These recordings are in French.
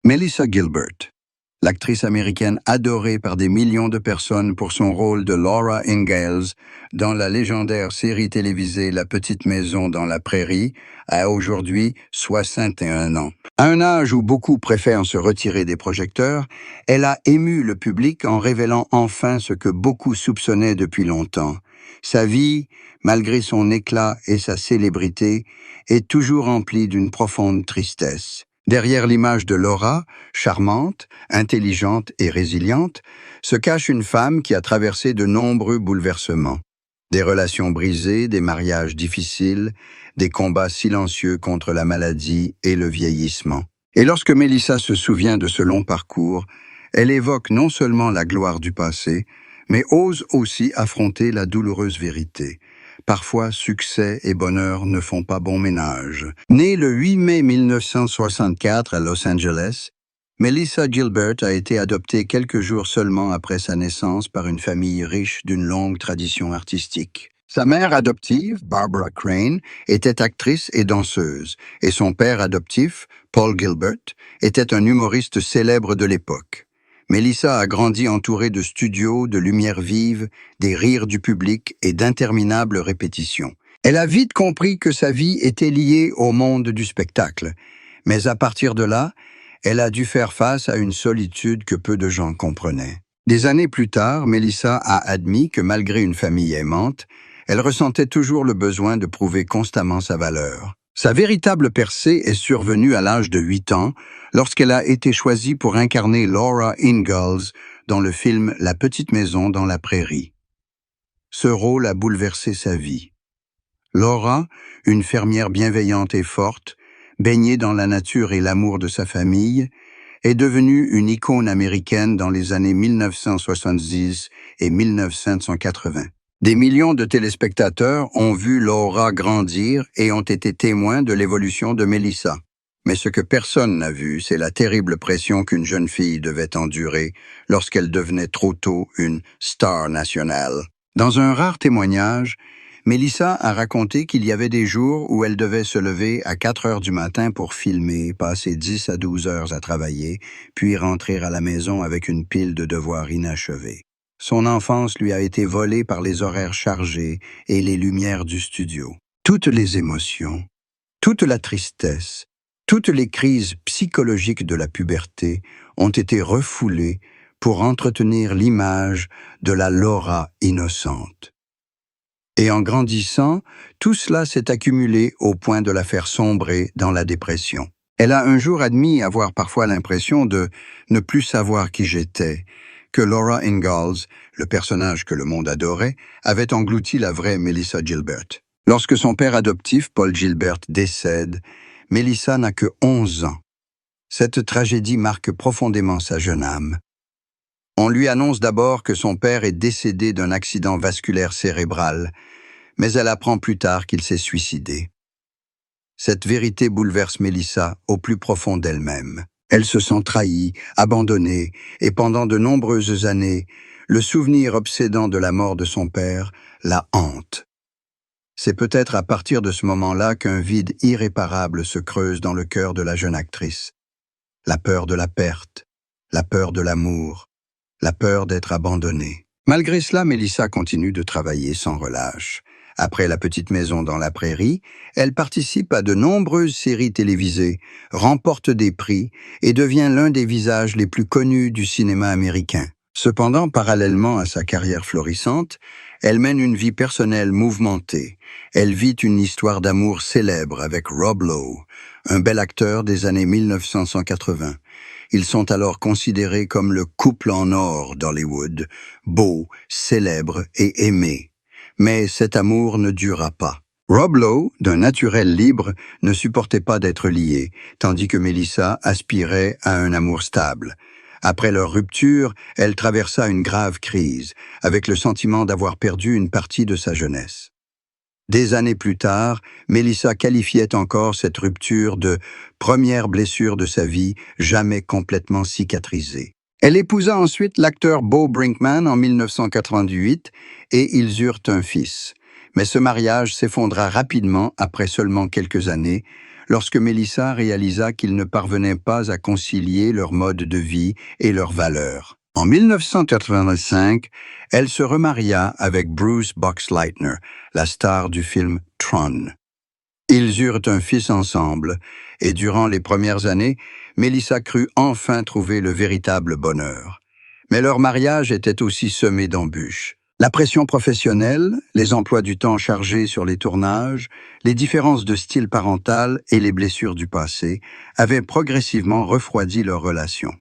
Melissa Gilbert, l'actrice américaine adorée par des millions de personnes pour son rôle de Laura Ingalls dans la légendaire série télévisée La Petite Maison dans la Prairie, a aujourd'hui 61 ans. À un âge où beaucoup préfèrent se retirer des projecteurs, elle a ému le public en révélant enfin ce que beaucoup soupçonnaient depuis longtemps. Sa vie, malgré son éclat et sa célébrité, est toujours remplie d'une profonde tristesse. Derrière l'image de Laura, charmante, intelligente et résiliente, se cache une femme qui a traversé de nombreux bouleversements. Des relations brisées, des mariages difficiles, des combats silencieux contre la maladie et le vieillissement. Et lorsque Melissa se souvient de ce long parcours, elle évoque non seulement la gloire du passé, mais ose aussi affronter la douloureuse vérité. Parfois, succès et bonheur ne font pas bon ménage. Née le 8 mai 1964 à Los Angeles, Melissa Gilbert a été adoptée quelques jours seulement après sa naissance par une famille riche d'une longue tradition artistique. Sa mère adoptive, Barbara Crane, était actrice et danseuse, et son père adoptif, Paul Gilbert, était un humoriste célèbre de l'époque. Melissa a grandi entourée de studios, de lumière vive, des rires du public et d'interminables répétitions. Elle a vite compris que sa vie était liée au monde du spectacle, mais à partir de là, elle a dû faire face à une solitude que peu de gens comprenaient. Des années plus tard, Melissa a admis que malgré une famille aimante, elle ressentait toujours le besoin de prouver constamment sa valeur. Sa véritable percée est survenue à l'âge de 8 ans, lorsqu'elle a été choisie pour incarner Laura Ingalls dans le film La Petite Maison dans la Prairie. Ce rôle a bouleversé sa vie. Laura, une fermière bienveillante et forte, baignée dans la nature et l'amour de sa famille, est devenue une icône américaine dans les années 1970 et 1980. Des millions de téléspectateurs ont vu Laura grandir et ont été témoins de l'évolution de Melissa. Mais ce que personne n'a vu, c'est la terrible pression qu'une jeune fille devait endurer lorsqu'elle devenait trop tôt une star nationale. Dans un rare témoignage, Melissa a raconté qu'il y avait des jours où elle devait se lever à 4 heures du matin pour filmer, passer 10 à 12 heures à travailler, puis rentrer à la maison avec une pile de devoirs inachevés. Son enfance lui a été volée par les horaires chargés et les lumières du studio. Toutes les émotions, toute la tristesse, toutes les crises psychologiques de la puberté ont été refoulées pour entretenir l'image de la Laura innocente. Et en grandissant, tout cela s'est accumulé au point de la faire sombrer dans la dépression. Elle a un jour admis avoir parfois l'impression de ne plus savoir qui j'étais, que Laura Ingalls, le personnage que le monde adorait, avait englouti la vraie Melissa Gilbert. Lorsque son père adoptif, Paul Gilbert, décède, Melissa n'a que 11 ans. Cette tragédie marque profondément sa jeune âme. On lui annonce d'abord que son père est décédé d'un accident vasculaire cérébral, mais elle apprend plus tard qu'il s'est suicidé. Cette vérité bouleverse Melissa au plus profond d'elle-même. Elle se sent trahie, abandonnée, et pendant de nombreuses années, le souvenir obsédant de la mort de son père la hante. C'est peut-être à partir de ce moment-là qu'un vide irréparable se creuse dans le cœur de la jeune actrice. La peur de la perte, la peur de l'amour, la peur d'être abandonnée. Malgré cela, Melissa continue de travailler sans relâche. Après La Petite Maison dans la Prairie, elle participe à de nombreuses séries télévisées, remporte des prix et devient l'un des visages les plus connus du cinéma américain. Cependant, parallèlement à sa carrière florissante, elle mène une vie personnelle mouvementée. Elle vit une histoire d'amour célèbre avec Rob Lowe, un bel acteur des années 1980. Ils sont alors considérés comme le couple en or d'Hollywood, beau, célèbre et aimé. Mais cet amour ne dura pas. Rob Lowe, d'un naturel libre, ne supportait pas d'être lié, tandis que Melissa aspirait à un amour stable. Après leur rupture, elle traversa une grave crise, avec le sentiment d'avoir perdu une partie de sa jeunesse. Des années plus tard, Melissa qualifiait encore cette rupture de « première blessure de sa vie, jamais complètement cicatrisée ». Elle épousa ensuite l'acteur Beau Brinkman en 1998 et ils eurent un fils. Mais ce mariage s'effondra rapidement après seulement quelques années, lorsque Melissa réalisa qu'ils ne parvenaient pas à concilier leur mode de vie et leurs valeurs. En 1985, elle se remaria avec Bruce Boxleitner, la star du film Tron. Ils eurent un fils ensemble, et durant les premières années, Melissa crut enfin trouver le véritable bonheur. Mais leur mariage était aussi semé d'embûches. La pression professionnelle, les emplois du temps chargés sur les tournages, les différences de style parental et les blessures du passé avaient progressivement refroidi leur relation.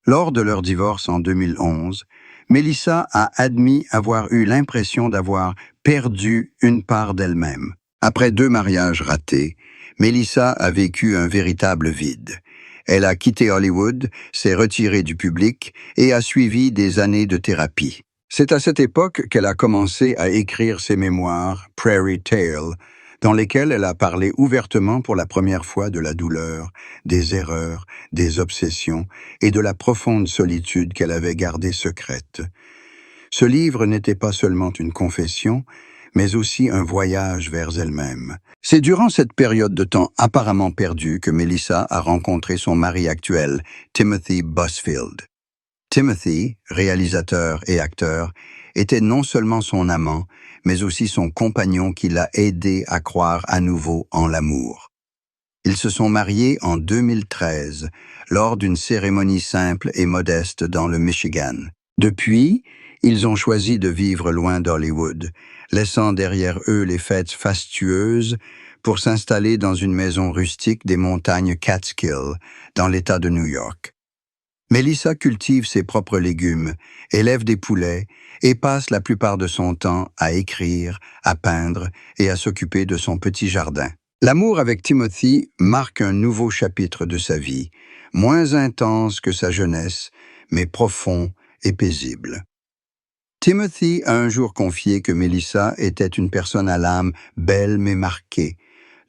Lors de leur divorce en 2011, Melissa a admis avoir eu l'impression d'avoir perdu une part d'elle-même. Après 2 mariages ratés, Melissa a vécu un véritable vide. Elle a quitté Hollywood, s'est retirée du public et a suivi des années de thérapie. C'est à cette époque qu'elle a commencé à écrire ses mémoires, Prairie Tale, dans lesquelles elle a parlé ouvertement pour la première fois de la douleur, des erreurs, des obsessions et de la profonde solitude qu'elle avait gardée secrète. Ce livre n'était pas seulement une confession, mais aussi un voyage vers elle-même. C'est durant cette période de temps apparemment perdue que Melissa a rencontré son mari actuel, Timothy Busfield. Timothy, réalisateur et acteur, était non seulement son amant, mais aussi son compagnon qui l'a aidé à croire à nouveau en l'amour. Ils se sont mariés en 2013, lors d'une cérémonie simple et modeste dans le Michigan. Depuis, ils ont choisi de vivre loin d'Hollywood, laissant derrière eux les fêtes fastueuses pour s'installer dans une maison rustique des montagnes Catskill, dans l'État de New York. Melissa cultive ses propres légumes, élève des poulets et passe la plupart de son temps à écrire, à peindre et à s'occuper de son petit jardin. L'amour avec Timothy marque un nouveau chapitre de sa vie, moins intense que sa jeunesse, mais profond et paisible. Timothy a un jour confié que Melissa était une personne à l'âme belle mais marquée,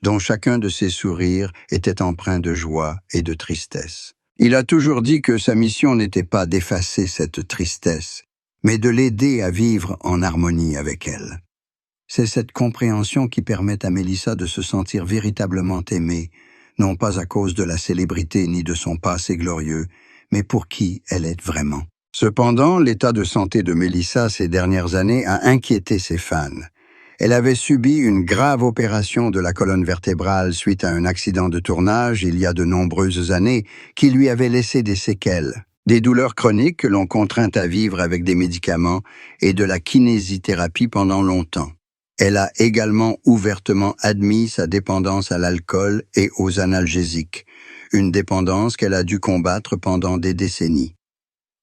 dont chacun de ses sourires était empreint de joie et de tristesse. Il a toujours dit que sa mission n'était pas d'effacer cette tristesse, mais de l'aider à vivre en harmonie avec elle. C'est cette compréhension qui permet à Melissa de se sentir véritablement aimée, non pas à cause de la célébrité ni de son passé glorieux, mais pour qui elle est vraiment. Cependant, l'état de santé de Melissa ces dernières années a inquiété ses fans. Elle avait subi une grave opération de la colonne vertébrale suite à un accident de tournage il y a de nombreuses années qui lui avait laissé des séquelles. Des douleurs chroniques que l'on contraint à vivre avec des médicaments et de la kinésithérapie pendant longtemps. Elle a également ouvertement admis sa dépendance à l'alcool et aux analgésiques, une dépendance qu'elle a dû combattre pendant des décennies.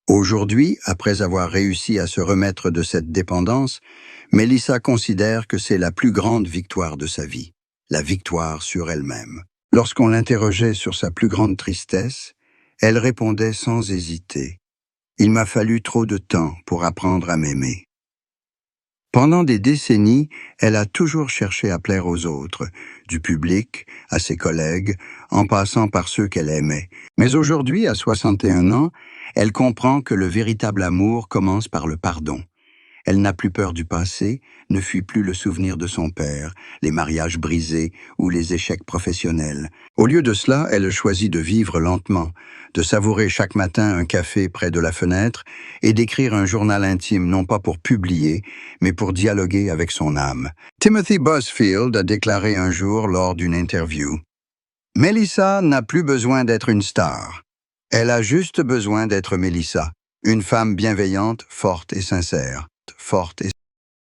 Aujourd'hui, après avoir réussi à se remettre de cette dépendance, Melissa considère que c'est la plus grande victoire de sa vie, la victoire sur elle-même. Lorsqu'on l'interrogeait sur sa plus grande tristesse, elle répondait sans hésiter « Il m'a fallu trop de temps pour apprendre à m'aimer ». Pendant des décennies, elle a toujours cherché à plaire aux autres, du public à ses collègues, en passant par ceux qu'elle aimait. Mais aujourd'hui, à 61 ans, elle comprend que le véritable amour commence par le pardon. Elle n'a plus peur du passé, ne fuit plus le souvenir de son père, les mariages brisés ou les échecs professionnels. Au lieu de cela, elle choisit de vivre lentement, de savourer chaque matin un café près de la fenêtre et d'écrire un journal intime non pas pour publier, mais pour dialoguer avec son âme. Timothy Busfield a déclaré un jour lors d'une interview « Melissa n'a plus besoin d'être une star. Elle a juste besoin d'être Melissa, une femme bienveillante, forte et sincère. » Forte et